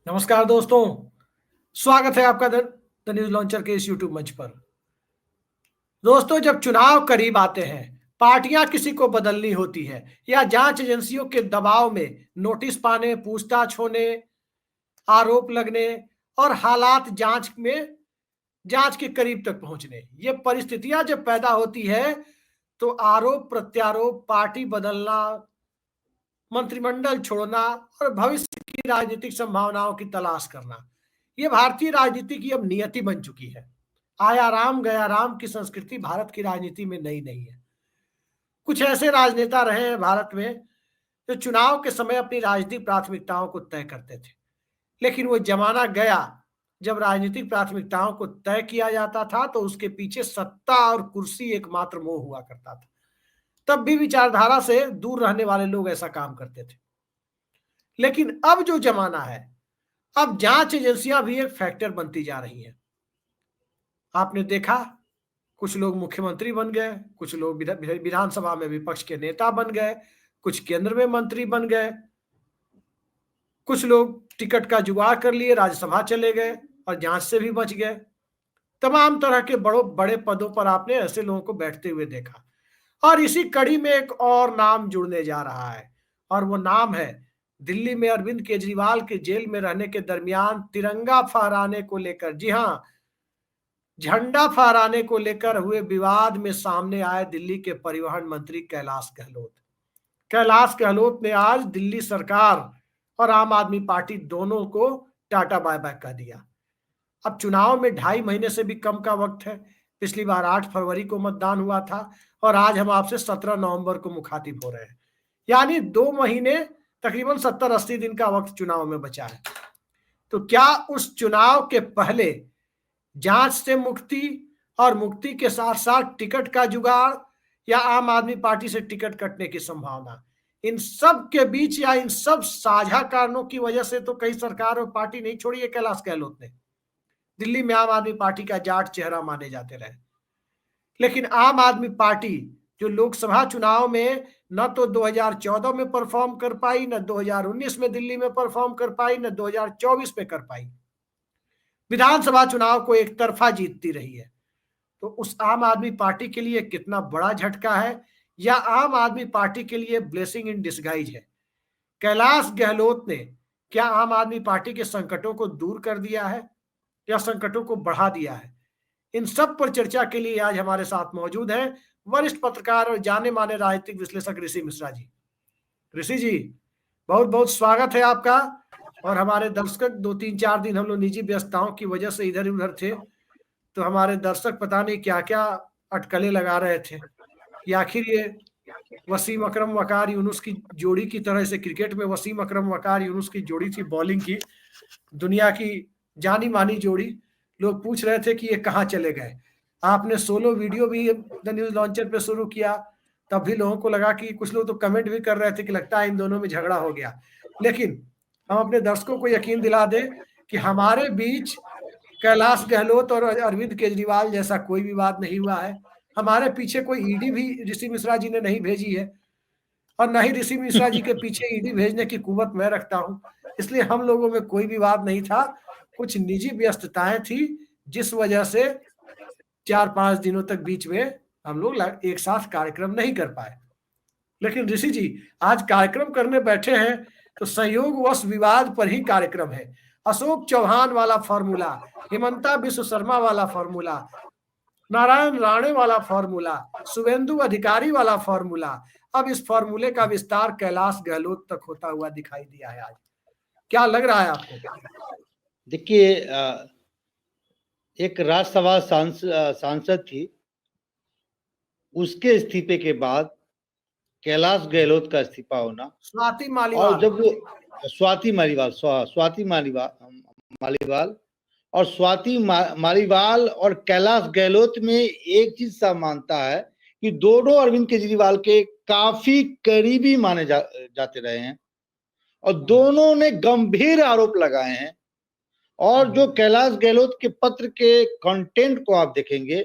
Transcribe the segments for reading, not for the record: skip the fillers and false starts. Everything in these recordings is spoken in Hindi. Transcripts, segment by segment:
नमस्कार दोस्तों, स्वागत है आपका द न्यूज लॉन्चर के इस यूट्यूब मंच पर। दोस्तों, जब चुनाव करीब आते हैं, पार्टियां किसी को बदलनी होती है या जांच एजेंसियों के दबाव में नोटिस पाने, पूछताछ होने, आरोप लगने और हालात जांच के करीब तक पहुंचने, ये परिस्थितियां जब पैदा होती है तो आरोप प्रत्यारोप, पार्टी बदलना, मंत्रिमंडल छोड़ना और भविष्य की राजनीतिक संभावनाओं की तलाश करना, ये भारतीय राजनीति की अब नियति बन चुकी है। आया राम गया राम की संस्कृति भारत की राजनीति में नई नहीं है। कुछ ऐसे राजनेता रहे हैं भारत में जो चुनाव के समय अपनी राजनीतिक प्राथमिकताओं को तय करते थे, लेकिन वो जमाना गया जब राजनीतिक प्राथमिकताओं को तय किया जाता था तो उसके पीछे सत्ता और कुर्सी एकमात्र मोह हुआ करता था। तब भी विचारधारा से दूर रहने वाले लोग ऐसा काम करते थे, लेकिन अब जो जमाना है, अब जांच एजेंसियां भी एक फैक्टर बनती जा रही हैं। आपने देखा, कुछ लोग मुख्यमंत्री बन गए, कुछ लोग विधानसभा में विपक्ष के नेता बन गए, कुछ केंद्र में मंत्री बन गए, कुछ लोग टिकट का जुगाड़ कर लिए, राज्यसभा चले गए और जांच से भी बच गए। तमाम तरह के बड़े पदों पर आपने ऐसे लोगों को बैठते हुए देखा। और इसी कड़ी में एक और नाम जुड़ने जा रहा है, और वो नाम है दिल्ली में अरविंद केजरीवाल के जेल में रहने के दरमियान तिरंगा फहराने को लेकर, जी हां, झंडा फहराने को लेकर हुए विवाद में सामने आए दिल्ली के परिवहन मंत्री कैलाश गहलोत। कैलाश गहलोत ने आज दिल्ली सरकार और आम आदमी पार्टी दोनों को टाटा बाय बाय कह दिया। अब चुनाव में 2.5 महीने से भी कम का वक्त है। पिछली बार 8 फरवरी को मतदान हुआ था और आज हम आपसे 17 नवंबर को मुखातिब हो रहे हैं, यानी 2 महीने, तकरीबन 70-80 दिन का वक्त चुनाव में बचा है। तो क्या उस चुनाव के पहले जांच से मुक्ति और मुक्ति के साथ साथ टिकट का जुगाड़ या आम आदमी पार्टी से टिकट कटने की संभावना, इन सब के बीच या इन सब साझा कारणों की वजह से तो कई सरकार और पार्टी नहीं छोड़ी है कैलाश गहलोत ने। दिल्ली में आम आदमी पार्टी का जाट चेहरा माने जाते रहे, लेकिन आम आदमी पार्टी जो लोकसभा चुनाव में न तो 2014 में परफॉर्म कर पाई, न 2019 में दिल्ली में परफॉर्म कर पाई, न 2024 में कर पाई, विधानसभा चुनाव को एक तरफा जीतती रही है, तो उस आम आदमी पार्टी के लिए कितना बड़ा झटका है या आम आदमी पार्टी के लिए ब्लेसिंग इन डिसगाइज है। कैलाश गहलोत ने क्या आम आदमी पार्टी के संकटों को दूर कर दिया है या संकटों को बढ़ा दिया है? इन सब पर चर्चा के लिए आज हमारे साथ मौजूद हैं वरिष्ठ पत्रकार और जाने माने राजनीतिक विश्लेषक ऋषि मिश्रा जी। ऋषि जी, बहुत बहुत स्वागत है आपका। और हमारे दर्शक 2-3-4 दिन हम लोग निजी व्यस्तताओं की वजह से इधर उधर थे, तो हमारे दर्शक पता नहीं क्या क्या अटकलें लगा रहे थे कि आखिर ये वसीम अकरम वकार यूनुस की जोड़ी की तरह से, क्रिकेट में वसीम अकरम वकार यूनुस की जोड़ी थी बॉलिंग की, दुनिया की जानी मानी जोड़ी। लोग पूछ रहे थे कि ये कहाँ चले गए। आपने सोलो वीडियो भी द न्यूज लॉन्चर पे शुरू किया, तब भी लोगों को लगा कि, कुछ लोग तो कमेंट भी कर रहे थे कि लगता है इन दोनों में झगड़ा हो गया। लेकिन हम अपने दर्शकों को यकीन दिला दें कि हमारे बीच कैलाश गहलोत और अरविंद केजरीवाल जैसा कोई विवाद नहीं हुआ है। हमारे पीछे कोई ईडी भी ऋषि मिश्रा जी ने नहीं भेजी है, और न ही ऋषि मिश्रा जी के पीछे ईडी भेजने की कुवत मैं रखता हूं। इसलिए हम लोगों में कोई विवाद नहीं था, कुछ निजी व्यस्तताएं थी जिस वजह से 4-5 दिनों तक बीच में हम लोग एक साथ कार्यक्रम नहीं कर पाए। लेकिन ऋषि जी, आज कार्यक्रम करने बैठे हैं तो संयोगवश विवाद पर ही कार्यक्रम है। अशोक चौहान वाला फॉर्मूला, हेमंता विश्व शर्मा वाला फॉर्मूला, नारायण राणे वाला फॉर्मूला, शुभेंदु अधिकारी वाला फॉर्मूला, अब इस फॉर्मूले का विस्तार कैलाश गहलोत तक होता हुआ दिखाई दिया है। आज क्या लग रहा है आपको? देखिए, एक राज्यसभा सांसद थी, उसके इस्तीफे के बाद कैलाश गहलोत का इस्तीफा होना, स्वाति मालीवाल, और जब स्वाति मालीवाल और स्वाति मालीवाल और कैलाश गहलोत में एक चीज समानता है कि दोनों अरविंद केजरीवाल के काफी करीबी माने जाते रहे हैं और दोनों ने गंभीर आरोप लगाए हैं। और जो कैलाश गहलोत के पत्र के कंटेंट को आप देखेंगे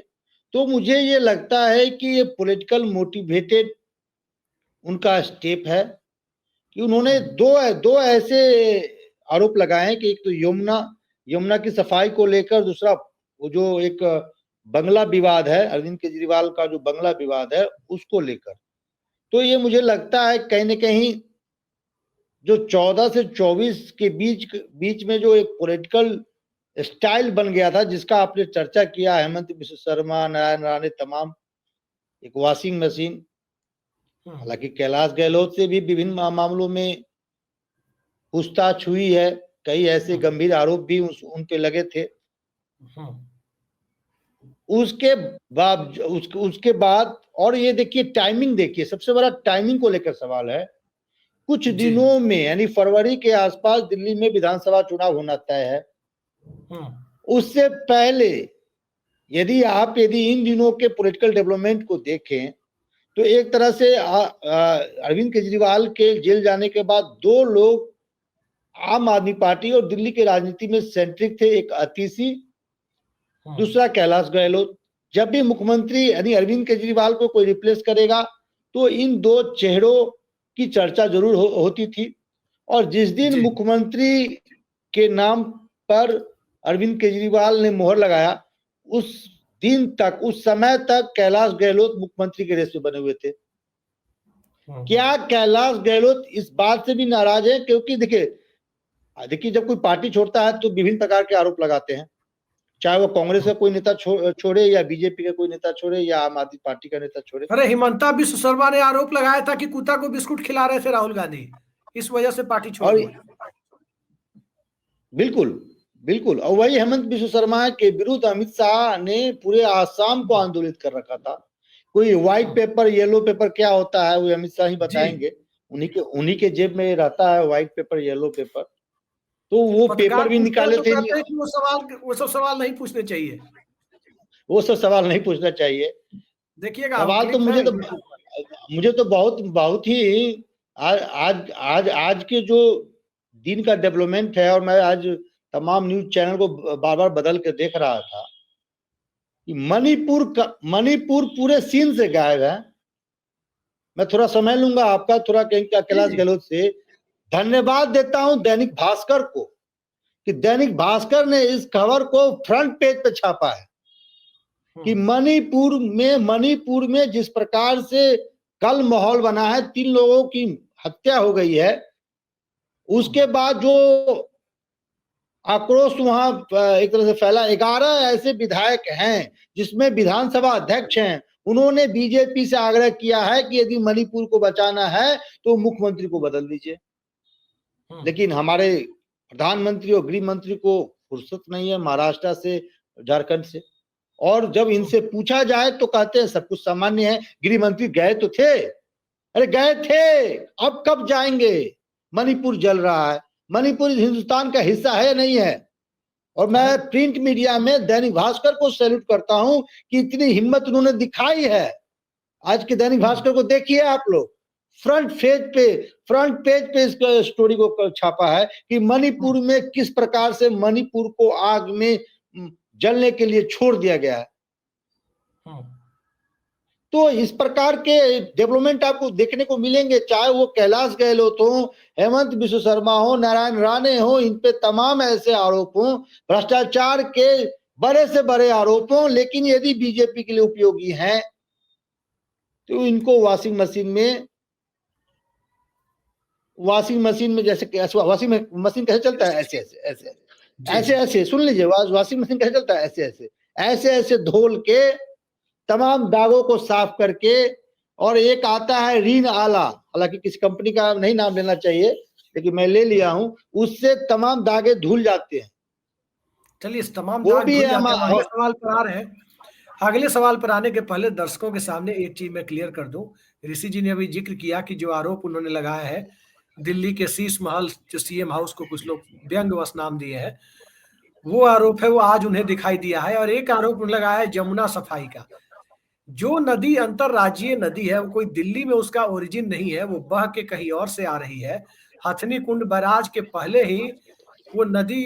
तो मुझे ये लगता है कि ये पॉलिटिकल मोटिवेटेड उनका स्टेप है कि उन्होंने दो ऐसे आरोप लगाए हैं कि एक तो यमुना की सफाई को लेकर, दूसरा वो जो एक बंगला विवाद है, अरविंद केजरीवाल का जो बंगला विवाद है उसको लेकर। तो ये मुझे लगता है कहीं ना कहीं जो 14 से 24 के बीच में जो एक पॉलिटिकल स्टाइल बन गया था, जिसका आपने चर्चा किया, हेमंत बिश्व शर्मा, नारायण राणे, तमाम एक वॉशिंग मशीन। हालांकि कैलाश गहलोत से भी विभिन्न मामलों में पूछताछ हुई है, कई ऐसे गंभीर आरोप भी उन पे लगे थे। उसके बाद और ये देखिए टाइमिंग, देखिए सबसे बड़ा टाइमिंग को लेकर सवाल है। कुछ दिनों में यानी फरवरी के आसपास दिल्ली में विधानसभा चुनाव होना तय है। उससे पहले यदि इन दिनों के पॉलिटिकल डेवलपमेंट को देखें तो एक तरह से अरविंद केजरीवाल के जेल जाने के बाद दो लोग आम आदमी पार्टी और दिल्ली की राजनीति में सेंट्रिक थे, एक अतिशी, दूसरा कैलाश गहलोत। जब भी मुख्यमंत्री यानी अरविंद केजरीवाल को कोई रिप्लेस करेगा तो इन दो चेहरों की चर्चा जरूर होती थी। और जिस दिन मुख्यमंत्री के नाम पर अरविंद केजरीवाल ने मोहर लगाया, उस दिन तक, उस समय तक कैलाश गहलोत मुख्यमंत्री के रेस में बने हुए थे। क्या कैलाश गहलोत इस बात से भी नाराज है? क्योंकि देखिए जब कोई पार्टी छोड़ता है तो विभिन्न प्रकार के आरोप लगाते हैं, चाहे वो कांग्रेस का कोई नेता छोड़े या बीजेपी का कोई नेता छोड़े या आम आदमी पार्टी का नेता छोड़े। अरे हिमंता बिश्व शर्मा ने आरोप लगाया था कि कुत्ता को बिस्कुट खिला रहे थे राहुल गांधी, इस वजह से पार्टी छोड़ दी। बिल्कुल और वही हेमंत बिश्व शर्मा के विरुद्ध अमित शाह ने पूरे आसाम को आंदोलित कर रखा था। कोई व्हाइट पेपर, येलो पेपर क्या होता है वो अमित शाह ही बताएंगे। उन्हीं के जेब में रहता है व्हाइट पेपर, येलो पेपर। तो वो पेपर भी निकाले थे। वो सब सवाल नहीं पूछने चाहिए, वो सब सवाल नहीं पूछना चाहिए। देखिएगा सवाल तो मुझे तो बहुत ही आज के जो दिन का डेवलपमेंट है, और मैं आज तमाम न्यूज चैनल को बार बार बदल के देख रहा था कि मणिपुर पूरे सीन से गायब है। मैं थोड़ा समय लूंगा आपका, थोड़ा कैलाश गहलोत से धन्यवाद देता हूं दैनिक भास्कर को कि दैनिक भास्कर ने इस खबर को फ्रंट पेज पे छापा है कि मणिपुर में जिस प्रकार से कल माहौल बना है, 3 लोगों की हत्या हो गई है, उसके बाद जो आक्रोश वहां एक तरह से फैला। 11 ऐसे विधायक हैं जिसमें विधानसभा अध्यक्ष हैं, उन्होंने बीजेपी से आग्रह किया है कि यदि मणिपुर को बचाना है तो मुख्यमंत्री को बदल दीजिए। लेकिन हमारे प्रधानमंत्री और गृह मंत्री को फुर्सत नहीं है महाराष्ट्र से, झारखंड से, और जब इनसे पूछा जाए तो कहते हैं सब कुछ सामान्य है। गृह मंत्री गए तो थे, अरे गए थे, अब कब जाएंगे? मणिपुर जल रहा है। मणिपुर हिंदुस्तान का हिस्सा है नहीं है? और मैं प्रिंट मीडिया में दैनिक भास्कर को सैल्यूट करता हूं कि इतनी हिम्मत उन्होंने दिखाई है। आज के दैनिक भास्कर को देखिए आप लोग, फ्रंट पेज पे इस स्टोरी को छापा है कि मणिपुर में किस प्रकार से मणिपुर को आग में जलने के लिए छोड़ दिया गया है। तो इस प्रकार के डेवलपमेंट आपको देखने को मिलेंगे, चाहे वो कैलाश गहलोत हो, हेमंत बिश्व शर्मा हो, नारायण राणे हो, इन पे तमाम ऐसे आरोप हो, भ्रष्टाचार के बड़े से बड़े आरोप हो, लेकिन यदि बीजेपी के लिए उपयोगी हैं तो इनको वॉशिंग मशीन में जैसे वॉशिंग मशीन कैसे चलता है, ऐसे सुन लीजिए, वॉशिंग मशीन कैसे चलता है, ऐसे धोल के तमाम दागों को साफ करके, और एक आता है रीन आला, हालांकि किसी कंपनी का नहीं नाम लेना चाहिए लेकिन मैं ले लिया हूं, उससे तमाम दागे धुल जाते हैं। चलिए इस तमाम दाग धुल जाते हैं। अगले सवाल पर आ रहे हैं। अगले सवाल पर आने के पहले दर्शकों के सामने एक चीज मैं क्लियर कर दूं। ऋषि जी ने अभी जिक्र किया कि जो आरोप उन्होंने लगाया है दिल्ली के शीश महल, जो सीएम हाउस को कुछ लोग व्यंग्यवश नाम दिए हैं, वो आरोप है वो आज उन्हें दिखाई दिया है। और एक आरोप लगाया है जमुना सफाई का। जो नदी अंतरराज्यीय नदी है, वो कोई दिल्ली में उसका ओरिजिन नहीं है, वो बह के कहीं और से आ रही है। हथनी कुंड बैराज के पहले ही वो नदी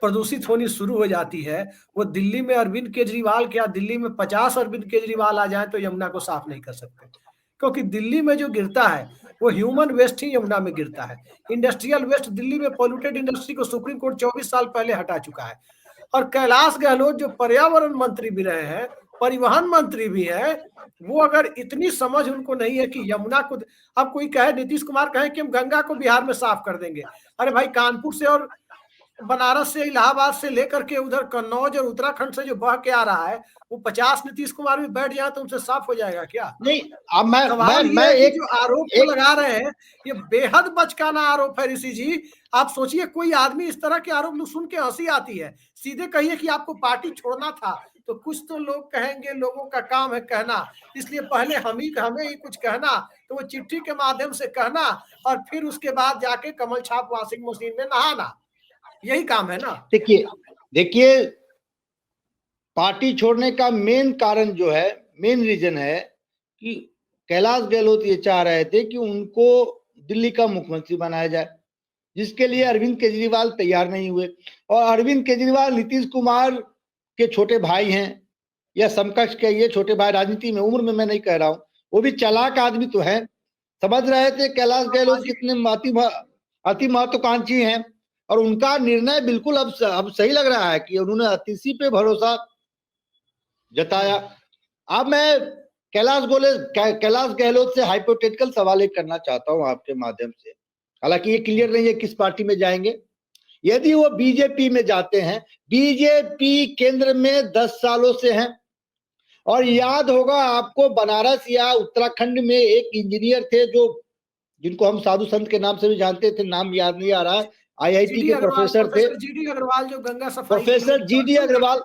प्रदूषित होनी शुरू हो जाती है। वो दिल्ली में अरविंद केजरीवाल, क्या दिल्ली में 50 अरविंद केजरीवाल आ जाए तो यमुना को साफ नहीं कर सकते, क्योंकि दिल्ली में जो गिरता है वो ह्यूमन वेस्ट ही यमुना में गिरता है। इंडस्ट्रियल वेस्ट दिल्ली में पॉल्यूटेड इंडस्ट्री को सुप्रीम कोर्ट 24 साल पहले हटा चुका है। और कैलाश गहलोत जो पर्यावरण मंत्री भी रहे हैं, परिवहन मंत्री भी है, वो अगर इतनी समझ उनको नहीं है कि यमुना को, अब कोई कहे, नीतीश कुमार कहे कि हम गंगा को बिहार में साफ कर देंगे, अरे भाई कानपुर से और बनारस से, इलाहाबाद से लेकर के उधर कन्नौज और उत्तराखंड से जो बह के आ रहा है, वो 50 नीतीश कुमार भी बैठ जाए तो उनसे साफ हो जाएगा क्या? नहीं, अब मैं एक जो आरोप को लगा रहे हैं, ये बेहद बचकाना आरोप है ऋषि जी। आप सोचिए, कोई आदमी इस तरह के आरोप सुन के हंसी आती है। सीधे कहिए कि आपको पार्टी छोड़ना था, तो कुछ तो लोग कहेंगे, लोगों का काम है कहना, इसलिए पहले हमें ही कुछ कहना, तो वो चिट्ठी के माध्यम से कहना, और फिर उसके बाद जाके कमल छाप वॉशिंग मशीन में नहाना, यही काम है ना। देखिए पार्टी छोड़ने का मेन कारण जो है, मेन रीजन है कि कैलाश गहलोत ये चाह रहे थे कि उनको दिल्ली का मुख्यमंत्री बनाया जाए, जिसके लिए अरविंद केजरीवाल तैयार नहीं हुए। और अरविंद केजरीवाल नीतीश कुमार के छोटे भाई हैं या समकक्ष के, ये छोटे भाई, राजनीति में, उम्र में मैं नहीं कह रहा हूं, वो भी चालाक आदमी तो है, समझ रहे थे कैलाश गहलोत कितने अति महत्वाकांक्षी हैं, और उनका निर्णय बिल्कुल अब सही लग रहा है कि उन्होंने अतिशी पे भरोसा जताया। अब मैं कैलाश गहलोत से हाइपोथेटिकल सवाल एक करना चाहता हूं आपके माध्यम से, हालांकि ये क्लियर नहीं है किस पार्टी में जाएंगे। यदि वो बीजेपी में जाते हैं, बीजेपी केंद्र में 10 सालों से है, और याद होगा आपको बनारस या उत्तराखंड में एक इंजीनियर थे जिनको हम साधु संत के नाम से भी जानते थे, नाम याद नहीं आ रहा, आईआईटी के प्रोफेसर थे, जीडी अग्रवाल, जो गंगा सफाई, प्रोफेसर जीडी अग्रवाल।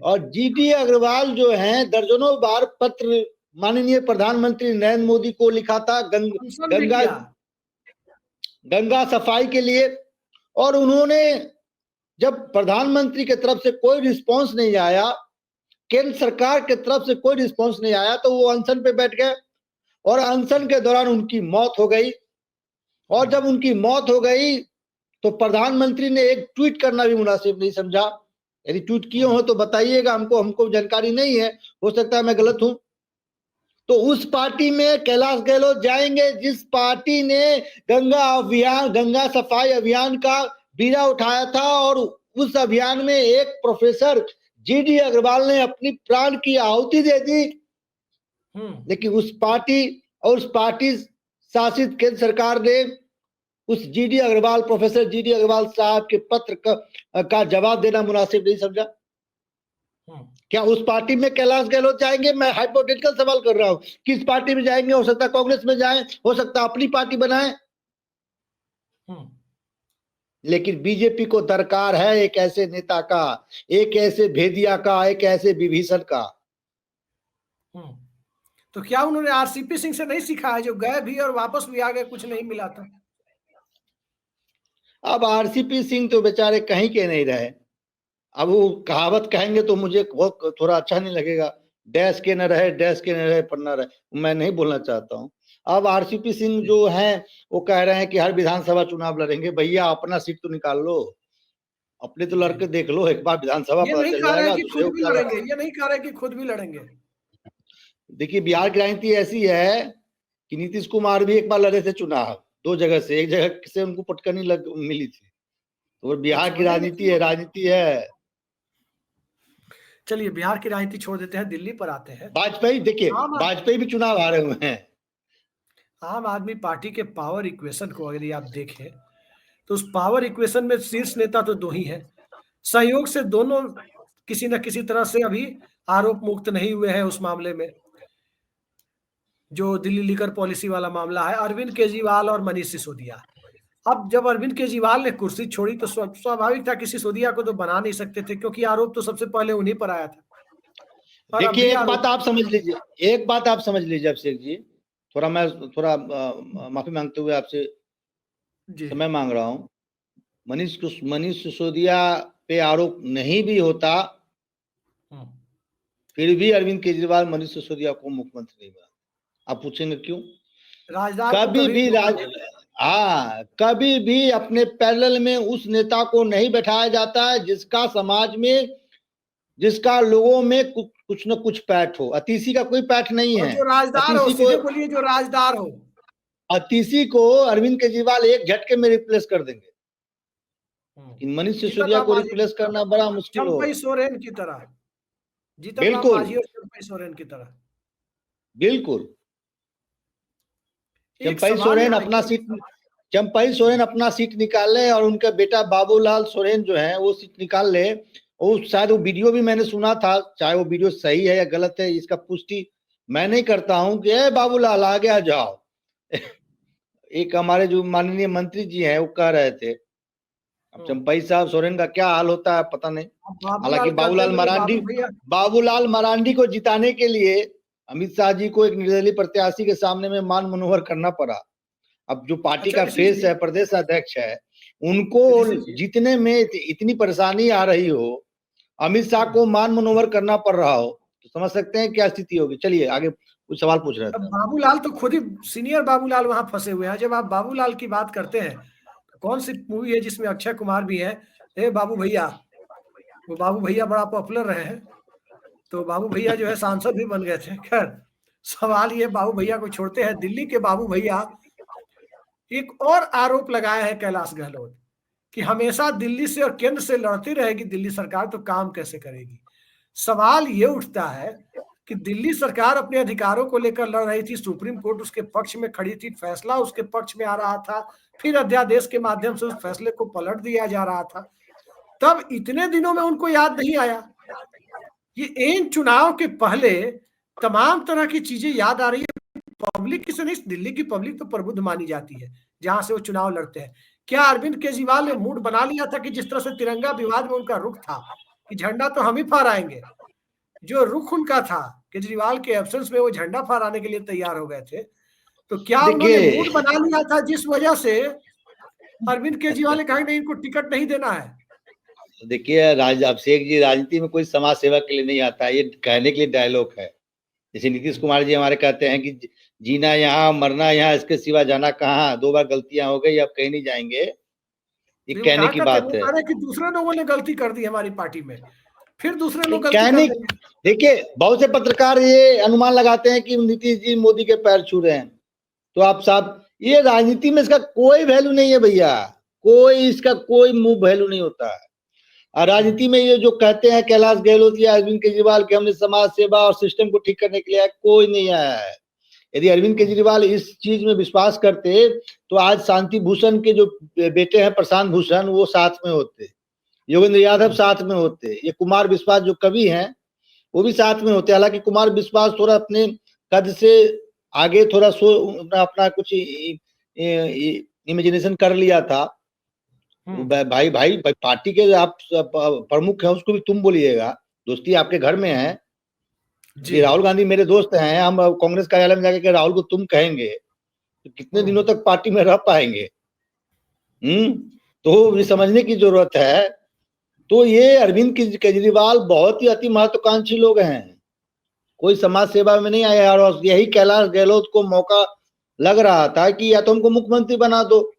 और जीडी अग्रवाल जो हैं दर्जनों बार पत्र माननीय प्रधानमंत्री नरेंद्र मोदी को लिखा था गंगा सफाई के लिए, और उन्होंने जब प्रधानमंत्री की तरफ से कोई रिस्पांस नहीं आया, केंद्र सरकार की तरफ से कोई रिस्पांस नहीं आया, तो वो अनशन पे बैठ गए, और अनशन के दौरान उनकी मौत हो गई। और जब उनकी मौत हो गई तो प्रधानमंत्री ने एक ट्वीट करना भी मुनासिब नहीं समझा। यदि ट्वीट किए हो तो बताइएगा, हमको जानकारी नहीं है, हो सकता है मैं गलत हूं। तो उस पार्टी में कैलाश गहलोत जाएंगे जिस पार्टी ने गंगा सफाई अभियान का बीड़ा उठाया था, और उस अभियान में एक प्रोफेसर जीडी अग्रवाल ने अपनी प्राण की आहुति दे दी। लेकिन उस पार्टी शासित केंद्र सरकार ने उस GD Agrawal, professor GD Agrawal साहब के पत्र का जवाब देना मुनासिब नहीं समझा। क्या उस पार्टी में कैलाश गहलोत जाएंगे? मैं हाइपोथेटिकल सवाल कर रहा हूं, किस पार्टी में जाएंगे? हो सकता है कांग्रेस में जाएं, हो सकता है अपनी पार्टी बनाएं। लेकिन बीजेपी को दरकार है एक ऐसे नेता का, एक ऐसे भेदिया का, एक ऐसे विभीषण का। तो क्या उन्होंने आरसीपी सिंह से नहीं सीखा है, जो गए भी और वापस भी आ गए, कुछ नहीं मिला था? अब आरसीपी सिंह तो बेचारे कहीं के नहीं रहे। अब वो कहावत कहेंगे तो मुझे थोड़ा अच्छा नहीं लगेगा, डैश के न रहे पर न रहे, मैं नहीं बोलना चाहता हूँ। अब आरसीपी सिंह जो हैं वो कह रहे हैं कि हर विधानसभा चुनाव लड़ेंगे। भैया अपना सीट तो निकाल लो, अपने तो लड़के देख लो, एक बार विधानसभा पता चल जाएगा। ये नहीं कह रहे कि खुद भी लड़ेंगे। देखिए बिहार की राजनीति ऐसी है कि नीतीश कुमार भी एक बार लड़े थे चुनाव, 2 जगह से, एक जगह से उनको पटकनी मिली थी। तो बिहार की राजनीति है। चलिए बिहार की राजनीति छोड़ देते हैं, दिल्ली पर आते हैं। वाजपेयी, देखिए वाजपेयी भी चुनाव हारे हुए हैं। आम आदमी पार्टी के पावर इक्वेशन को अगर आप देखें तो उस पावर इक्वेशन में शीर्ष नेता तो 2 ही हैं। संयोग से दोनों किसी न किसी तरह से अभी आरोप मुक्त नहीं हुए हैं उस मामले में, जो दिल्ली लीकर पॉलिसी वाला मामला है, अरविंद केजरीवाल और मनीष सिसोदिया। अब जब अरविंद केजरीवाल ने कुर्सी छोड़ी तो स्वाभाविक था कि सिसोदिया को तो बना नहीं सकते थे, क्योंकि आरोप तो सबसे पहले उन्हीं पर आया था। देखिए एक बात आप समझ लीजिए अभिषेक जी, थोड़ा माफी मांगते हुए आपसे समय मांग रहा हूं। मनीष सिसोदिया पे आरोप नहीं भी होता, फिर भी अरविंद केजरीवाल मनीष सिसोदिया को मुख्यमंत्री नहीं बना। आप पूछेंगे क्यों? कभी भी अपने पैरेलल में उस नेता को नहीं बैठाया जाता है जिसका समाज में, जिसका लोगों में कुछ न कुछ पैठ हो। अतिशी का कोई पैठ नहीं है। जो राजदार हो, सीधे बोलिए, जो राजदार हो। अतीसी को अरविंद केजरीवाल एक झटके में रिप्लेस कर देंगे। मनीष सिसोदिया को रिप्लेस करना बड़ा मुश्किल होगा। चंपई सोरेन की तरह, जीतन राम बिल्कुल मांझी और चंपई सोरेन की तरह। बिल्कुल। एक चंपई सवाल सोरेन यहाँ अपना सीट, चंपई सोरेन अपना सीट निकाल ले और उनका बेटा बाबूलाल सोरेन जो है वो सीट निकाल ले। वो शायद वो वीडियो भी मैंने सुना था, चाहे वो वीडियो सही है या गलत है इसका पुष्टि मैं नहीं करता हूं कि ए बाबूलाल आगे आ जाओ। एक हमारे जो माननीय मंत्री जी हैं वो कह रहे थे। अब चंपई साहब सोरेन का क्या हाल होता है पता नहीं। हालांकि बाबूलाल मरांडी को जिताने के लिए अमित शाह जी को एक निर्दलीय प्रत्याशी के सामने में मान मनोहर करना पड़ा। अब जो पार्टी का फेस है, प्रदेश अध्यक्ष है, उनको जीतने में इतनी परेशानी आ रही हो, अमित शाह को मान मनोहर करना पड़ रहा हो, तो समझ सकते हैं क्या स्थिति होगी। चलिए आगे कुछ सवाल पूछ रहे थे। बाबूलाल तो खुद ही सीनियर बाबूलाल वहां फंसे हुए हैं। जब आप बाबूलाल की बात करते हैं, कौन सी मूवी है जिसमें अक्षय कुमार भी है, ए बाबू भैया, वो बाबू भैया बड़ा पॉपुलर रहे हैं, तो बाबू भैया जो है सांसद भी बन गए थे। खैर सवाल ये, बाबू भैया को छोड़ते हैं, दिल्ली के बाबू भैया एक और आरोप लगाया है कैलाश गहलोत कि हमेशा दिल्ली से और केंद्र से लड़ती रहेगी दिल्ली सरकार, तो काम कैसे करेगी। सवाल ये उठता है कि दिल्ली सरकार अपने अधिकारों को लेकर लड़ रही थी, सुप्रीम कोर्ट उसके पक्ष में खड़ी थी, फैसला उसके पक्ष में आ रहा था, फिर अध्यादेश के माध्यम से उस फैसले को पलट दिया जा रहा था। तब इतने दिनों में उनको याद नहीं आया। ये इन चुनाव के पहले तमाम तरह की चीजें याद आ रही है। पब्लिक की से नहीं, दिल्ली की पब्लिक तो प्रबुद्ध मानी जाती है जहां से वो चुनाव लड़ते हैं। क्या अरविंद केजरीवाल ने मूड बना लिया था कि जिस तरह से तिरंगा विवाद में उनका रुख था कि झंडा तो हम ही फहराएंगे, जो रुख उनका था केजरीवाल के एब्सेंस में वो झंडा फहराने के लिए तैयार हो गए थे, तो क्या उन्होंने मूड बना लिया था जिस वजह से अरविंद केजरीवाल ने कहा नहीं इनको टिकट नहीं देना है। देखिए अभिषेक जी, राजनीति में कोई समाज सेवा के लिए नहीं आता है, ये कहने के लिए डायलॉग है। जैसे नीतीश कुमार जी हमारे कहते हैं कि जीना यहाँ मरना यहाँ, इसके सिवा जाना कहाँ, 2 बार गलतियां हो गई अब कहीं नहीं जाएंगे, ये कहने की बात है। कि दूसरे लोगों ने गलती कर दी हमारी पार्टी में, फिर दूसरे लोग गलती कर देंगे। देखिए बहुत से पत्रकार ये अनुमान लगाते हैं कि नीतीश जी मोदी के पैर छू रहे हैं, तो आप साहब ये राजनीति में इसका कोई वैल्यू नहीं है भैया, कोई इसका कोई मूव वैल्यू नहीं होता है। और राजनीति में ये जो कहते हैं कैलाश गहलोत या अरविंद केजरीवाल के हमने समाज सेवा और सिस्टम को ठीक करने के लिए कोई नहीं आया है। यदि अरविंद केजरीवाल इस चीज में विश्वास करते तो आज शांति भूषण के जो बेटे हैं प्रशांत भूषण वो साथ में होते, योगेंद्र यादव साथ में होते, ये कुमार विश्वास जो कवि हैं वो भी साथ में होते। हालांकि कुमार विश्वास थोड़ा अपने कद से आगे थोड़ा अपना कुछ इमेजिनेशन कर लिया था। भाई पार्टी के आप प्रमुख हैं, उसको भी तुम बोलिएगा, दोस्ती आपके घर में है जी। राहुल गांधी मेरे दोस्त हैं, हम कांग्रेस कार्यालय में जाकर के राहुल को तुम कहेंगे तो कितने दिनों तक पार्टी में रह पाएंगे। तो ये समझने की जरूरत है। तो ये अरविंद केजरीवाल बहुत ही अति महत्वाकांक्षी लोग हैं, कोई समाज सेवा में नहीं आया। और यही कैलाश गहलोत को मौका लग रहा था कि या तो हमको मुख्यमंत्री बना दो,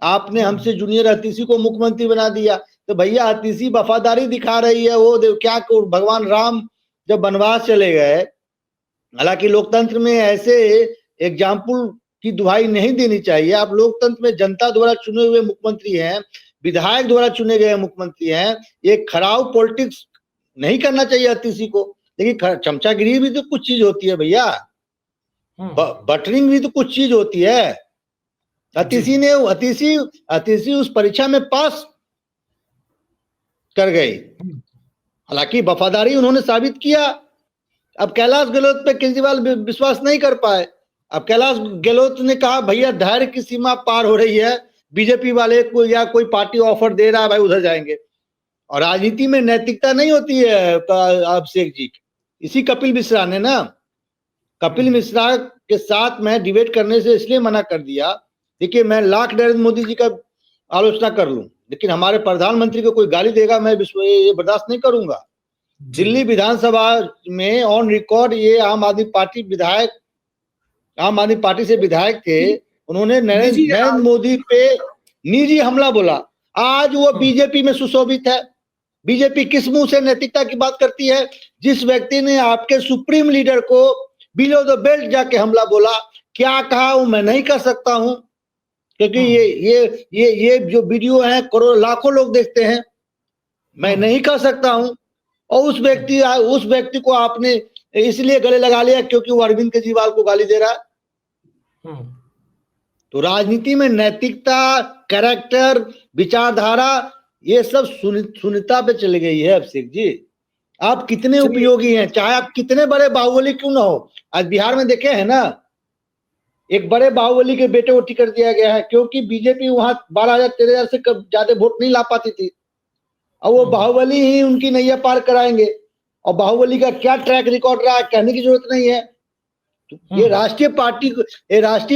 आपने हमसे जूनियर अतीसी को मुख्यमंत्री बना दिया, तो भैया अतीसी वफादारी दिखा रही है। वो क्या भगवान राम जब वनवास चले गए, हालांकि लोकतंत्र में ऐसे एग्जाम्पल की दुहाई नहीं देनी चाहिए। आप लोकतंत्र में जनता द्वारा चुने हुए मुख्यमंत्री हैं, विधायक द्वारा चुने गए मुख्यमंत्री हैं, ये खराब पॉलिटिक्स नहीं करना चाहिए अतीसी को। लेकिन चमचागिरी भी तो कुछ चीज होती है भैया, बटरिंग भी तो कुछ चीज होती है। अतीसी उस परीक्षा में पास कर गई, हालांकि वफादारी उन्होंने साबित किया। अब कैलाश गहलोत पे केजरीवाल विश्वास नहीं कर पाए। अब कैलाश गहलोत ने कहा भैया धैर्य की सीमा पार हो रही है, बीजेपी वाले को या कोई पार्टी ऑफर दे रहा है भाई उधर जाएंगे। और राजनीति में नैतिकता नहीं होती है अभिषेक जी। इसी कपिल मिश्रा ने ना, कपिल मिश्रा के साथ मैं डिबेट करने से इसलिए मना कर दिया, देखिए मैं लाख नरेंद्र मोदी जी का आलोचना कर लूं, लेकिन हमारे प्रधानमंत्री को कोई गाली देगा मैं ये बर्दाश्त नहीं करूंगा। दिल्ली विधानसभा में ऑन रिकॉर्ड ये आम आदमी पार्टी से विधायक थे, उन्होंने नरेंद्र मोदी पे निजी हमला बोला। आज वो बीजेपी में सुशोभित है। बीजेपी किस मुंह से नैतिकता की बात करती है? जिस व्यक्ति ने आपके सुप्रीम लीडर को बिलो द बेल्ट जाके हमला बोला, क्या कहा हूं मैं नहीं कर सकता हूं, क्योंकि ये जो वीडियो है करोड़ लाखों लोग देखते हैं, मैं नहीं कर सकता हूं। और उस व्यक्ति को आपने इसलिए गले लगा लिया क्योंकि वो अरविंद केजरीवाल को गाली दे रहा है। तो राजनीति में नैतिकता, कैरेक्टर, विचारधारा, ये सब शून्यता पे चली गई है। अभिषेक जी, आप कितने उपयोगी हैं, चाहे आप कितने बड़े बाहुबली क्यों ना हो। आज बिहार में देखे हैं ना, एक बड़े बाहुबली के बेटे को टिकट दिया गया है क्योंकि बीजेपी वहां 12,000-13,000 से ज्यादा वोट नहीं ला पाती थी। अब वो बाहुबली ही उनकी नैया पार कराएंगे। और बाहुबली का क्या ट्रैक रिकॉर्ड रहा है, कहने की जरूरत नहीं है। तो ये राष्ट्रीय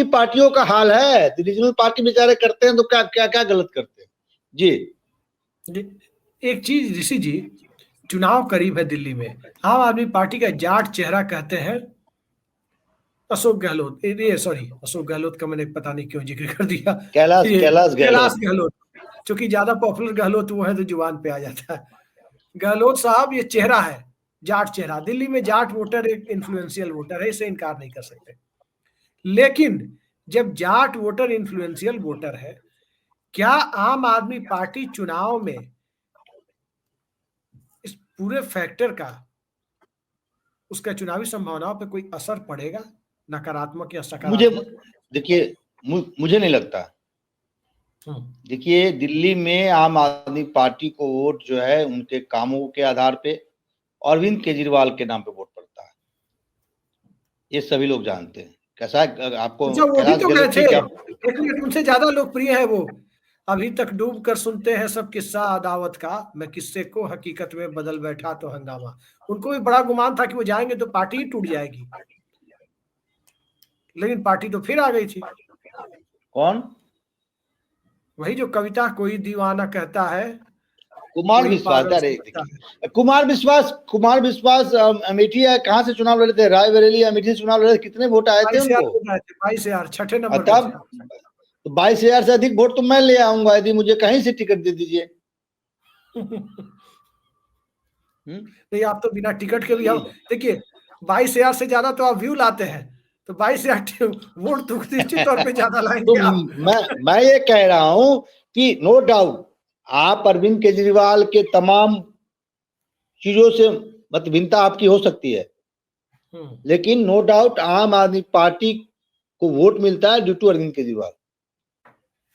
पार्टियों का हाल है। रीजनल पार्टी बेचारे करते हैं तो क्या क्या क्या गलत करते हैं जी। एक चीज ऋषि जी, चुनाव करीब है दिल्ली में, आम आदमी पार्टी का जाट चेहरा कहते हैं अशोक गहलोत, सॉरी अशोक गहलोत का मैंने पता नहीं क्यों जिक्र कर दिया, कैलाश गहलोत, क्योंकि ज्यादा पॉपुलर गहलोत वो है तो जुबान पे आ जाता है। गहलोत साहब ये चेहरा है, जाट चेहरा। दिल्ली में जाट वोटर एक इन्फ्लुएंशियल वोटर है, इसे इनकार नहीं कर सकते। लेकिन जब जाट वोटर इन्फ्लुएंशियल वोटर है, क्या आम आदमी पार्टी चुनाव में इस पूरे फैक्टर का उसका चुनावी संभावनाओं पे कोई असर पड़ेगा, नकारात्मक या सकारात्मक? देखिए, मुझे नहीं लगता। देखिए, दिल्ली में आम आदमी पार्टी को वोट जो है उनके कामों के आधार पे अरविंद केजरीवाल के नाम पे वोट पड़ता है, ये सभी लोग जानते हैं। कैसा है आपको? वो भी तो गए थे, एक मिनट, उनसे ज्यादा लोकप्रिय है वो। अभी तक डूब कर सुनते हैं सब किस्सा अदावत का, मैं किस्से को हकीकत में बदल बैठा तो हंगामा। उनको भी बड़ा गुमान था कि वो जाएंगे तो पार्टी ही टूट जाएगी, लेकिन पार्टी तो फिर आ गई थी। कौन? वही जो कविता कोई दीवाना कहता है, कुमार विश्वास। अरे कुमार विश्वास अमेठी कहाँ से चुनाव लड़े थे? रायबरेली अमेठी से चुनाव लड़े थे। कितने वोट आए थे उनको? 22,000, छठे नंबर। तब 22,000 से अधिक वोट तो मैं ले आऊंगा यदि मुझे कहीं से टिकट दे दीजिए। नहीं, आप तो बिना टिकट के भी आओ। देखिए 22,000 से ज्यादा तो आप व्यू लाते हैं, तो 22,000 वोट तो निश्चित तौर पे ज्यादा लाएंगे तो आप। मैं ये कह रहा हूं कि नो डाउट आप अरविंद केजरीवाल के तमाम चीजों से मत भिन्नता आपकी हो सकती है, लेकिन नो डाउट आम आदमी पार्टी को वोट मिलता है ड्यू टू अरविंद केजरीवाल।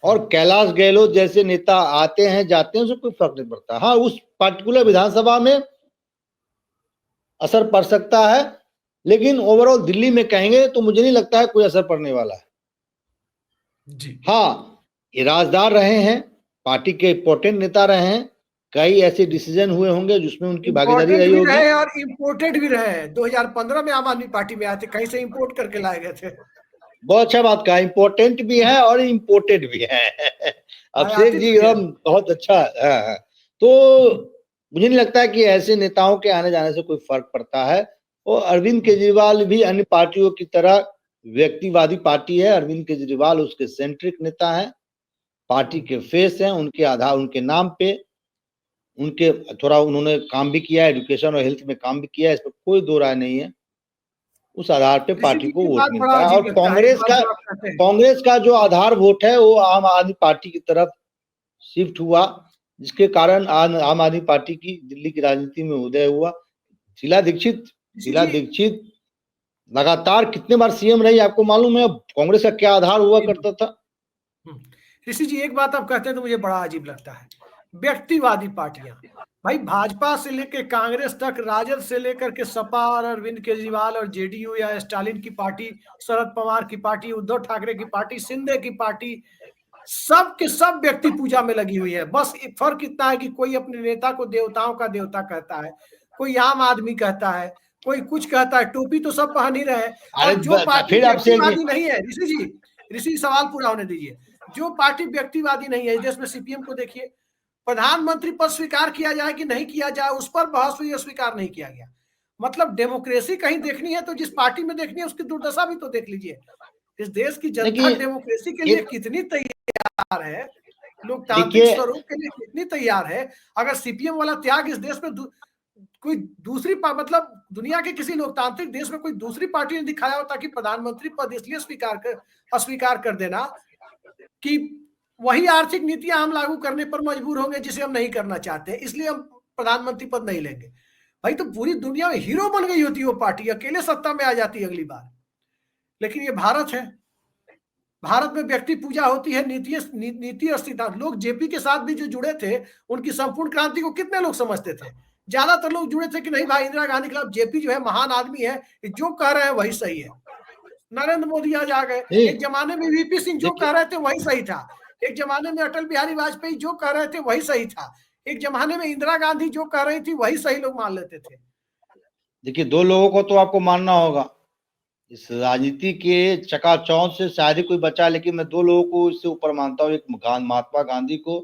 और कैलाश गहलोत जैसे नेता आते हैं जाते हैं, उससे कोई फर्क नहीं पड़ता। हाँ, उस पार्टिकुलर विधानसभा में असर पड़ सकता है, लेकिन ओवरऑल दिल्ली में कहेंगे तो मुझे नहीं लगता है कोई असर पड़ने वाला है जी। हाँ, ये राजदार रहे हैं, पार्टी के इंपॉर्टेंट नेता रहे हैं, कई ऐसे डिसीजन हुए होंगे जिसमें उनकी भागीदारी रही होगी। और इम्पोर्टेड भी रहे। 2015 में आम आदमी पार्टी में आए थे, कहीं से इंपोर्ट करके लाए गए थे। बहुत अच्छा बात कहा, इम्पोर्टेंट भी है और इम्पोर्टेड भी है। अभिषेक जी एकदम बहुत अच्छा है। तो मुझे नहीं लगता है कि ऐसे नेताओं के आने जाने से कोई फर्क पड़ता है। और अरविंद केजरीवाल भी अन्य पार्टियों की तरह व्यक्तिवादी पार्टी है। अरविंद केजरीवाल उसके सेंट्रिक नेता है, पार्टी के फेस हैं, उनके आधार, उनके नाम पे उनके थोड़ा उन्होंने काम भी किया है, एजुकेशन और हेल्थ में काम भी किया है, इस पर कोई दो राय नहीं है। उस आधार पे पार्टी को वोट मिलता है। और कांग्रेस का जो आधार वोट है वो आम आदमी पार्टी की तरफ शिफ्ट हुआ, जिसके कारण आम आदमी पार्टी की दिल्ली की राजनीति में उदय हुआ। शीला दीक्षित लगातार कितने बार सीएम रही, आपको मालूम है कांग्रेस का क्या आधार हुआ करता था? ऋषि जी, एक बात आप कहते हैं तो मुझे बड़ा अजीब लगता है, व्यक्तिवादी पार्टियां, भाई भाजपा से लेकर कांग्रेस तक, राजद से लेकर के सपा और अरविंद केजरीवाल और जेडीयू या स्टालिन की पार्टी, शरद पवार की पार्टी, उद्धव ठाकरे की पार्टी, शिंदे की पार्टी, सब के सब व्यक्ति पूजा में लगी हुई है। बस फर्क इतना है कि कोई अपने नेता को देवताओं का देवता कहता है, कोई आम आदमी कहता है, कोई कुछ कहता है, टोपी तो सब पहन ही रहे हैं। और जो पार्टी व्यक्तिवादी नहीं है, ऋषि सवाल पूरा होने दीजिए, जो पार्टी व्यक्तिवादी नहीं है, देश में सीपीएम को देखिए, प्रधानमंत्री पद स्वीकार किया जाए कि नहीं किया जाए उस पर बहस हुई, स्वीकार नहीं किया गया। मतलब डेमोक्रेसी कहीं देखनी है तो जिस पार्टी में देखनी है उसकी दुर्दशा भी तो देख लीजिए। इस देश की जनता डेमोक्रेसी के लिए कितनी तैयार है, लोकतांत्रिक स्वरूप के लिए कितनी तैयार है। अगर सीपीएम वाला त्याग इस देश में कोई दूसरी मतलब दुनिया के किसी लोकतांत्रिक देश में कोई दूसरी पार्टी ने दिखाया हो ताकि प्रधानमंत्री पद इसलिए अस्वीकार कर देना कि वही आर्थिक नीतियां हम लागू करने पर मजबूर होंगे जिसे हम नहीं करना चाहते, इसलिए हम प्रधानमंत्री पद नहीं लेंगे। भाई तो पूरी दुनिया में हीरो बन गई होती वो पार्टी, अकेले सत्ता में आ जाती अगली बार। लेकिन ये भारत है, भारत में व्यक्ति पूजा होती है, नीति और सिद्धांत। लोग जेपी के साथ भी जो जुड़े थे, उनकी संपूर्ण क्रांति को कितने लोग समझते थे? ज्यादातर लोग जुड़े थे कि नहीं भाई इंदिरा गांधी के खिलाफ, जेपी जो है महान आदमी है, जो कह रहे हैं वही सही है। नरेंद्र मोदी आज आ गए, एक जमाने में वीपी सिंह जो कह रहे थे वही सही था, एक जमाने में अटल बिहारी वाजपेयी जो कह रहे थे वही सही था, एक जमाने में इंदिरा गांधी जो कह रही थी वही सही लोग मान लेते थे। देखिए, दो लोगों को तो आपको मानना होगा इस राजनीति के चकाचौंध से, शायद ही कोई बचा, लेकिन मैं दो लोगों को इससे ऊपर मानता हूँ। एक महात्मा गांधी को,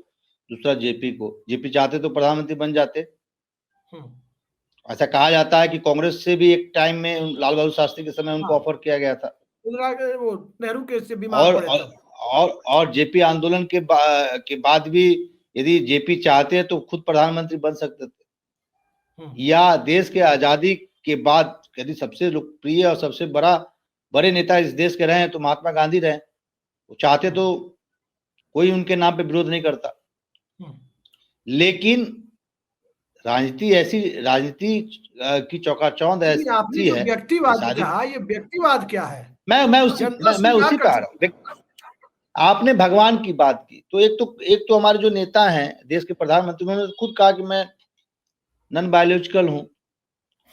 दूसरा जेपी को। जेपी चाहते तो प्रधानमंत्री बन जाते। ऐसा कहा जाता है कि कांग्रेस से भी एक टाइम में लाल बहादुर शास्त्री के समय उनको ऑफर किया गया था, वो नेहरू के से बीमार पड़े थे। और जेपी आंदोलन के बाद भी यदि जेपी चाहते हैं तो खुद प्रधानमंत्री बन सकते थे। या देश के आजादी के बाद यदि सबसे लोकप्रिय और सबसे बड़े नेता इस देश के रहे हैं तो महात्मा गांधी रहे। वो चाहते तो कोई उनके नाम पे विरोध नहीं करता। लेकिन राजनीति की चौकाचौंध ऐसी है। व्यक्तिवाद कहा, ये व्यक्तिवाद क्या है? मैं उसी पे आ रहा हूँ। आपने भगवान की बात की, तो एक तो हमारे जो नेता हैं देश के प्रधानमंत्री, उन्होंने खुद कहा कि मैं नॉन बायोलॉजिकल हूँ।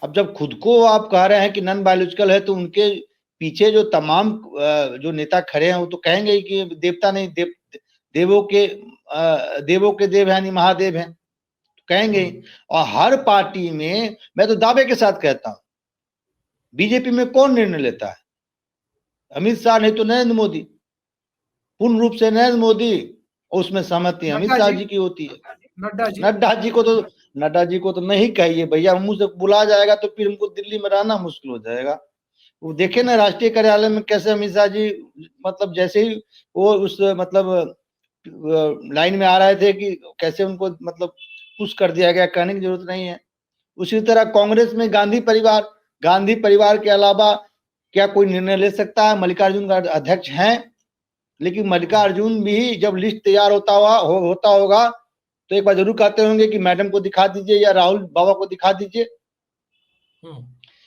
अब जब खुद को आप कह रहे हैं कि नॉन बायोलॉजिकल है, तो उनके पीछे जो तमाम जो नेता खड़े हैं वो तो कहेंगे ही कि देवता नहीं, देवों के देव है, यानी महादेव हैं, तो कहेंगे। और हर पार्टी में मैं तो दावे के साथ कहता हूँ, बीजेपी में कौन निर्णय लेता है? अमित शाह नहीं तो नरेंद्र मोदी। पूर्ण रूप से नरेंद्र मोदी, उसमें सहमति अमित शाह जी की होती है। नड्डा जी को तो नहीं कहिए भैया, मुंह से बुला जाएगा तो फिर हमको दिल्ली में रहना मुश्किल हो जाएगा। वो देखे ना राष्ट्रीय कार्यालय में कैसे अमित शाह जी, मतलब जैसे ही वो उस मतलब लाइन में आ रहे थे कि कैसे उनको मतलब पुश कर दिया गया, कहने की जरूरत नहीं है। उसी तरह कांग्रेस में गांधी परिवार के अलावा क्या कोई निर्णय ले सकता है? मल्लिकार्जुन अध्यक्ष हैं, लेकिन मल्लिकार्जुन भी जब लिस्ट तैयार होता होगा तो एक बार जरूर कहते होंगे कि मैडम को दिखा दीजिए या राहुल बाबा को दिखा दीजिए।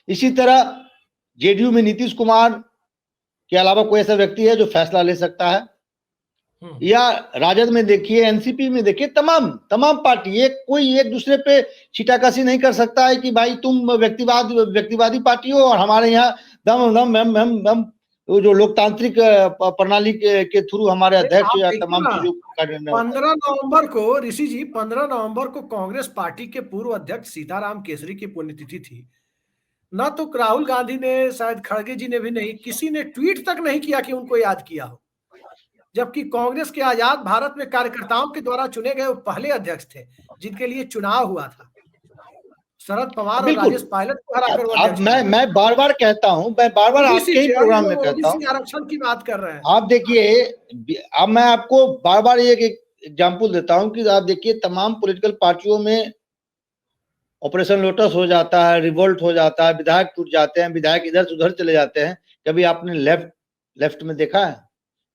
इसी तरह जेडीयू में नीतीश कुमार के अलावा कोई ऐसा व्यक्ति है जो फैसला ले सकता है? या राजद में देखिए, एनसीपी में देखिए, तमाम पार्टी कोई एक दूसरे पे छीटाकशी नहीं कर सकता है कि भाई तुम व्यक्तिवादी पार्टी हो और हमारे यहाँ दम वो जो लोकतांत्रिक प्रणाली के थ्रू हमारे अध्यक्ष या तमाम चीजों का निर्णय। 15 नवंबर को ऋषि जी, 15 नवंबर को कांग्रेस पार्टी के पूर्व अध्यक्ष सीताराम केसरी की पुण्यतिथि थी। ना तो राहुल गांधी ने, शायद खड़गे जी ने भी नहीं, किसी ने ट्वीट तक नहीं किया कि उनको याद किया हो। जबकि कांग्रेस के आजाद भारत में कार्यकर्ताओं के द्वारा चुने गए वो पहले अध्यक्ष थे जिनके लिए चुनाव हुआ था। शरद पवार और राजेश पायलट को हराकर। अब मैं बार-बार कहता हूं, आपके ही प्रोग्राम में कहता हूं, आरक्षण की बात कर रहे हैं। आप देखिए, अब मैं आपको बार-बार एक एग्जांपल देता हूं कि आप देखिए तमाम पॉलिटिकल पार्टियों में ऑपरेशन लोटस हो जाता है, रिवोल्ट हो जाता है, विधायक टूट जाते हैं, विधायक इधर से उधर चले जाते हैं। कभी आपने लेफ्ट में देखा है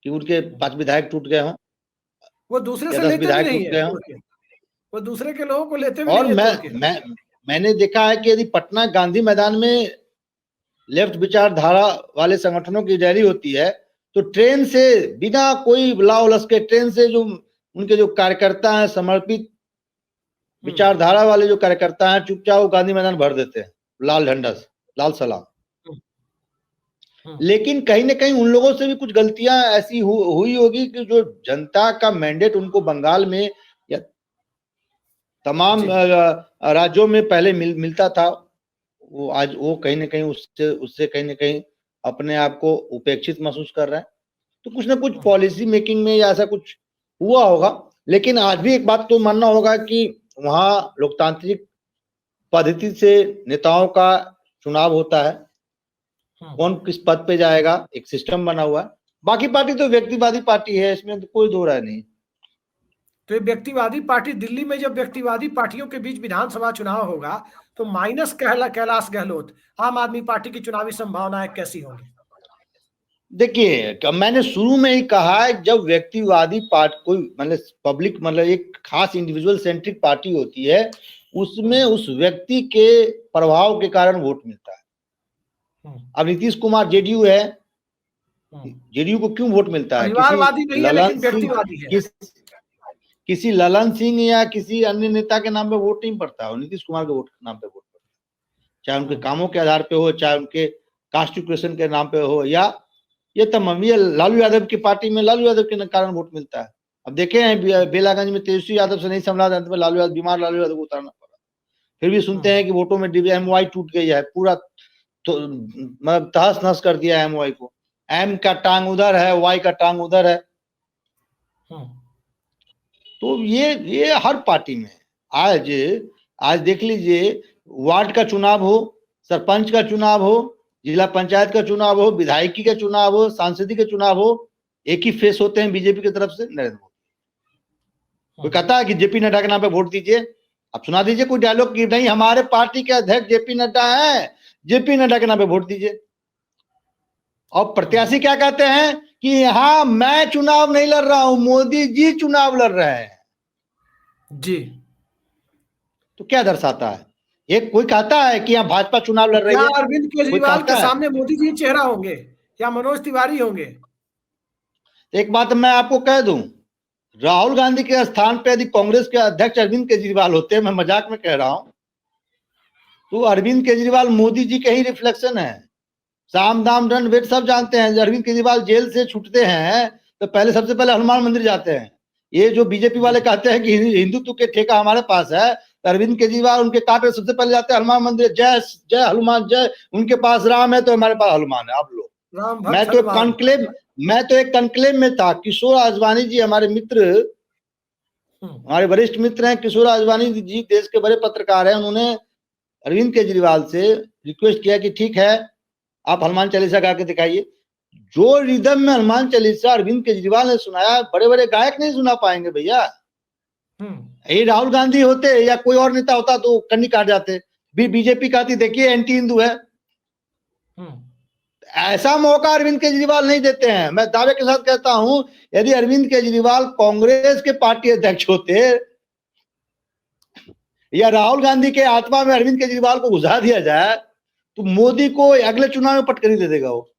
कि उनके 5 विधायक टूट गए हों? वो दूसरे से लेते भी नहीं है, वो दूसरे के लोगों को लेते भी नहीं है। और मैंने देखा है कि यदि पटना गांधी मैदान में लेफ्ट विचारधारा वाले संगठनों की रैली होती है तो ट्रेन से बिना कोई लाओलस के, ट्रेन से जो उनके जो कार्यकर्ता हैं, समर्पित विचारधारा वाले जो कार्यकर्ता हैं, चुपचाप वो गांधी मैदान भर देते हैं, लाल झंडा से, लाल सलाम। लेकिन कहीं ना कहीं उन लोगों से भी कुछ गलतियां ऐसी हुई होगी कि जो जनता का मैंडेट उनको बंगाल में या तमाम राज्यों में पहले मिलता था, वो आज वो कहीं ना कहीं उससे कहीं ना कहीं अपने आप को उपेक्षित महसूस कर रहे हैं। तो कुछ ना कुछ पॉलिसी मेकिंग में या ऐसा कुछ हुआ होगा। लेकिन आज भी एक बात तो मानना होगा कि वहां लोकतांत्रिक पद्धति से नेताओं का चुनाव होता है, कौन किस पद पे जाएगा, एक सिस्टम बना हुआ है। बाकी पार्टी तो व्यक्तिवादी पार्टी है, इसमें तो कोई दो राय नहीं। तो ये व्यक्तिवादी पार्टी, दिल्ली में जब व्यक्तिवादी पार्टियों के बीच विधानसभा चुनाव होगा तो माइनस कैलाश गहलोत, आम आदमी पार्टी की चुनावी संभावनाएं कैसी होंगी? देखिए, मैंने शुरू में ही कहा है, जब व्यक्तिवादी पार्टी कोई मतलब पब्लिक मतलब एक खास इंडिविजुअल सेंट्रिक पार्टी होती है, उसमें उस व्यक्ति के प्रभाव के कारण वोट मिलता है। अब नीतीश कुमार जेडीयू है, जेडीयू को क्यों वोट मिलता है? परिवारवादी नहीं है लेकिन व्यक्तिवादी है। किसी ललन सिंह या किसी अन्य नेता के नाम पे वोट नहीं पड़ता है, नीतीश कुमार के वोट के नाम पे वोट पड़ता है, चाहे उनके कामों के आधार पे हो, चाहे उनके कॉन्स्टिट्यूशन के नाम पे हो, या ये तमाम ये लालू यादव की पार्टी में लालू यादव के कारण वोट मिलता है। अब देखे हैं बेलागंज में तेजस्वी यादव से नहीं संभला, अंत में लालू यादव बीमार लालू यादव को उतारना पड़ा। फिर भी सुनते हैं कि वोटों में एमवाई टूट गई है, पूरा तो मतलब तहस नहस कर दिया है एमवाई को। एम का टांग उधर है, वाई का टांग उधर है। तो ये हर पार्टी में आज देख लीजिए, वार्ड का चुनाव हो, सरपंच का चुनाव हो, जिला पंचायत का चुनाव हो, विधायकी का चुनाव हो, सांसदी का चुनाव हो, एक ही फेस होते हैं बीजेपी की तरफ से, नरेंद्र मोदी। कोई कहता है कि जेपी नड्डा के नाम पे वोट दीजिए, आप सुना दीजिए कोई डायलॉग कि नहीं हमारे पार्टी के अध्यक्ष जेपी नड्डा है, जेपी नड्डा के नाम पे वोट दीजिए। और प्रत्याशी क्या कहते हैं कि यहाँ मैं चुनाव नहीं लड़ रहा हूं, मोदी जी चुनाव लड़ रहे हैं जी। तो क्या दर्शाता है? एक कोई कहता है कि यहाँ भाजपा चुनाव लड़ रही है, अरविंद केजरीवाल के सामने मोदी जी चेहरा होंगे या मनोज तिवारी होंगे? एक बात मैं आपको कह दूं, राहुल गांधी के स्थान पे यदि कांग्रेस के अध्यक्ष अरविंद केजरीवाल होते, मैं मजाक में कह रहा हूं, तो अरविंद केजरीवाल मोदी जी के ही रिफ्लेक्शन है। साम दाम दंड भेद सब जानते हैं, अरविंद केजरीवाल जेल से छूटते हैं तो पहले सबसे पहले हनुमान मंदिर जाते हैं। ये जो बीजेपी वाले कहते हैं कि हिंदुत्व के ठेका हमारे पास है, तो अरविंद केजरीवाल उनके कांटे सबसे पहले जाते हैं हनुमान मंदिर। जय जय हनुमान जय, उनके पास राम है तो हमारे पास हनुमान है। आप लोग, मैं तो एक कॉन्क्लेव में था, किशोर आजवानी जी हमारे मित्र, हमारे वरिष्ठ मित्र हैं किशोर आजवानी जी, देश के बड़े पत्रकार हैं। उन्होंने अरविंद केजरीवाल से रिक्वेस्ट किया कि ठीक है आप हनुमान चालीसा गा के दिखाइए। जो रिदम में हनुमान चालीसा अरविंद केजरीवाल ने सुनाया, बड़े बड़े गायक नहीं सुना पाएंगे भैया। यही राहुल गांधी होते या कोई और नेता होता तो कन्नी काट जाते। बीजेपी कहती देखिए एंटी हिंदू है। ऐसा मौका अरविंद केजरीवाल नहीं देते हैं। मैं दावे के साथ कहता हूं, यदि अरविंद केजरीवाल कांग्रेस के पार्टी अध्यक्ष होते या राहुल गांधी के आत्मा में अरविंद केजरीवाल को घुसा दिया जाए तो मोदी को अगले चुनाव में पटकनी दे देगा वो।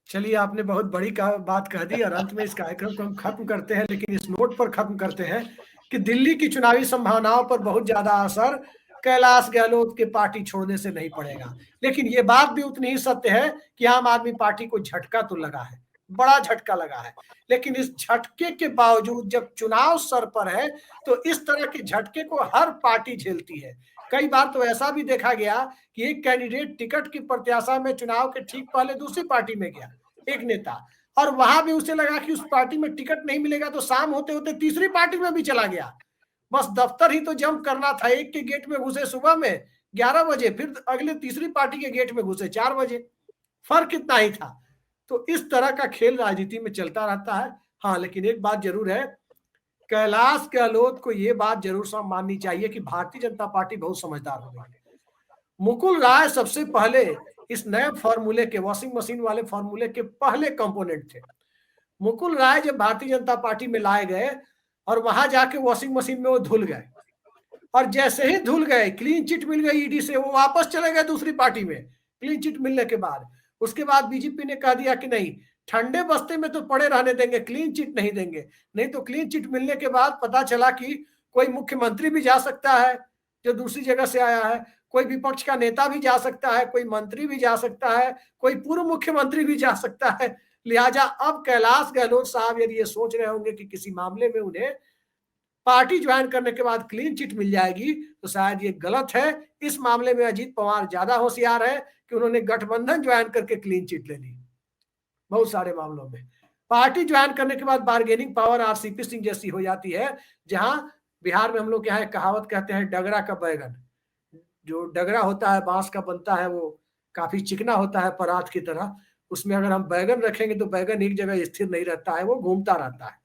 चलिए, आपने बहुत बड़ी बात कह दी और अंत में इस कार्यक्रम को हम खत्म करते हैं, लेकिन इस नोट पर खत्म करते हैं कि दिल्ली की चुनावी संभावनाओं पर बहुत ज्यादा असर कैलाश गहलोत के पार्टी छोड़ने से नहीं पड़ेगा। लेकिन ये बात भी उतनी ही सत्य है कि आम आदमी पार्टी को झटका तो लगा है, बड़ा झटका लगा है। लेकिन इस झटके के बावजूद जब चुनाव सर पर है तो इस तरह के झटके को हर पार्टी झेलती है। कई बार तो ऐसा भी देखा गया कि एक कैंडिडेट टिकट की प्रत्याशा में चुनाव के ठीक पहले दूसरी पार्टी में गया, एक नेता, और वहां भी उसे लगा कि उस पार्टी में टिकट नहीं मिलेगा तो शाम होते होते तीसरी पार्टी में भी चला गया। बस दफ्तर ही तो जम करना था, एक के गेट में घुसे सुबह में 11 बजे, फिर अगले तीसरी पार्टी के गेट में घुसे 4 बजे, फर्क इतना ही था। तो इस तरह का खेल राजनीति में चलता रहता है। हाँ, लेकिन एक बात जरूर है, कैलाश गहलोत को यह बात जरूर माननी चाहिए कि भारतीय जनता पार्टी बहुत समझदार हो गई है। मुकुल राय सबसे पहले इस नए फॉर्मूले के, वॉशिंग मशीन वाले फॉर्मूले के पहले कंपोनेंट थे। मुकुल राय जब भारतीय जनता पार्टी में लाए गए और वहां जाके वॉशिंग मशीन में वो धुल गए, और जैसे ही धुल गए, क्लीन चिट मिल गई ईडी से, वो वापस चले गए दूसरी पार्टी में क्लीन चिट मिलने के बाद। उसके बाद बीजेपी ने कह दिया कि नहीं, ठंडे बस्ते में तो पड़े रहने देंगे, क्लीन चिट नहीं देंगे। नहीं तो क्लीन चिट मिलने के बाद पता चला कि कोई मुख्यमंत्री भी जा सकता है जो दूसरी जगह से आया है, कोई विपक्ष का नेता भी जा सकता है, कोई मंत्री भी जा सकता है, कोई पूर्व मुख्यमंत्री भी जा सकता है। लिहाजा अब कैलाश गहलोत साहब यदि ये सोच रहे होंगे कि किसी मामले में उन्हें पार्टी ज्वाइन करने के बाद क्लीन चिट मिल जाएगी, तो शायद ये गलत है। इस मामले में अजीत पवार ज्यादा होशियार है कि उन्होंने गठबंधन ज्वाइन करके क्लीन चिट ले ली। बहुत सारे मामलों में पार्टी ज्वाइन करने के बाद बार्गेनिंग पावर आरसीपी सिंह जैसी हो जाती है, जहां बिहार में हम लोग यहाँ कहावत कहते हैं डगरा का बैगन। जो डगरा होता है बांस का बनता है, वो काफी चिकना होता है परात की तरह। उसमें अगर हम बैगन रखेंगे तो बैगन एक जगह स्थिर नहीं रहता है, वो घूमता रहता है।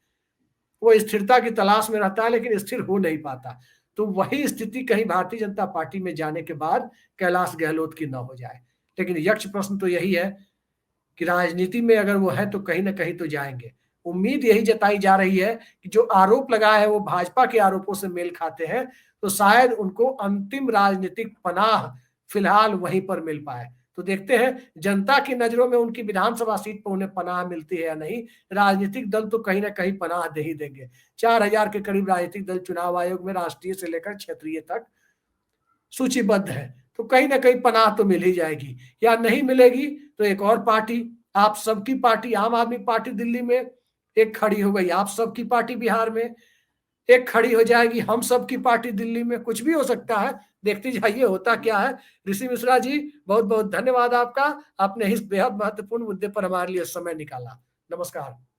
वो स्थिरता की तलाश में रहता है लेकिन स्थिर हो नहीं पाता। तो वही स्थिति कहीं भारतीय जनता पार्टी में जाने के बाद कैलाश गहलोत की न हो जाए। लेकिन यक्ष प्रश्न तो यही है कि राजनीति में अगर वो है तो कहीं ना कहीं तो जाएंगे। उम्मीद यही जताई जा रही है कि जो आरोप लगा है वो भाजपा के आरोपों से मेल खाते हैं, तो शायद उनको अंतिम राजनीतिक पनाह फिलहाल वहीं पर मिल पाए। तो देखते हैं जनता की नजरों में उनकी विधानसभा सीट पर उन्हें पनाह मिलती है या नहीं। राजनीतिक दल तो कहीं ना कहीं पनाह दे ही देंगे। 4000 के करीब राजनीतिक दल चुनाव आयोग में राष्ट्रीय से लेकर क्षेत्रीय तक सूचीबद्ध है, तो कहीं ना कहीं पनाह तो मिल ही जाएगी। या नहीं मिलेगी तो एक और पार्टी, आप सबकी पार्टी आम आदमी पार्टी दिल्ली में एक खड़ी हो गई, आप सबकी पार्टी बिहार में एक खड़ी हो जाएगी, हम सबकी पार्टी दिल्ली में, कुछ भी हो सकता है। देखते जाइए होता क्या है। ऋषि मिश्रा जी, बहुत बहुत धन्यवाद आपका, आपने इस बेहद महत्वपूर्ण मुद्दे पर हमारे लिए समय निकाला। नमस्कार।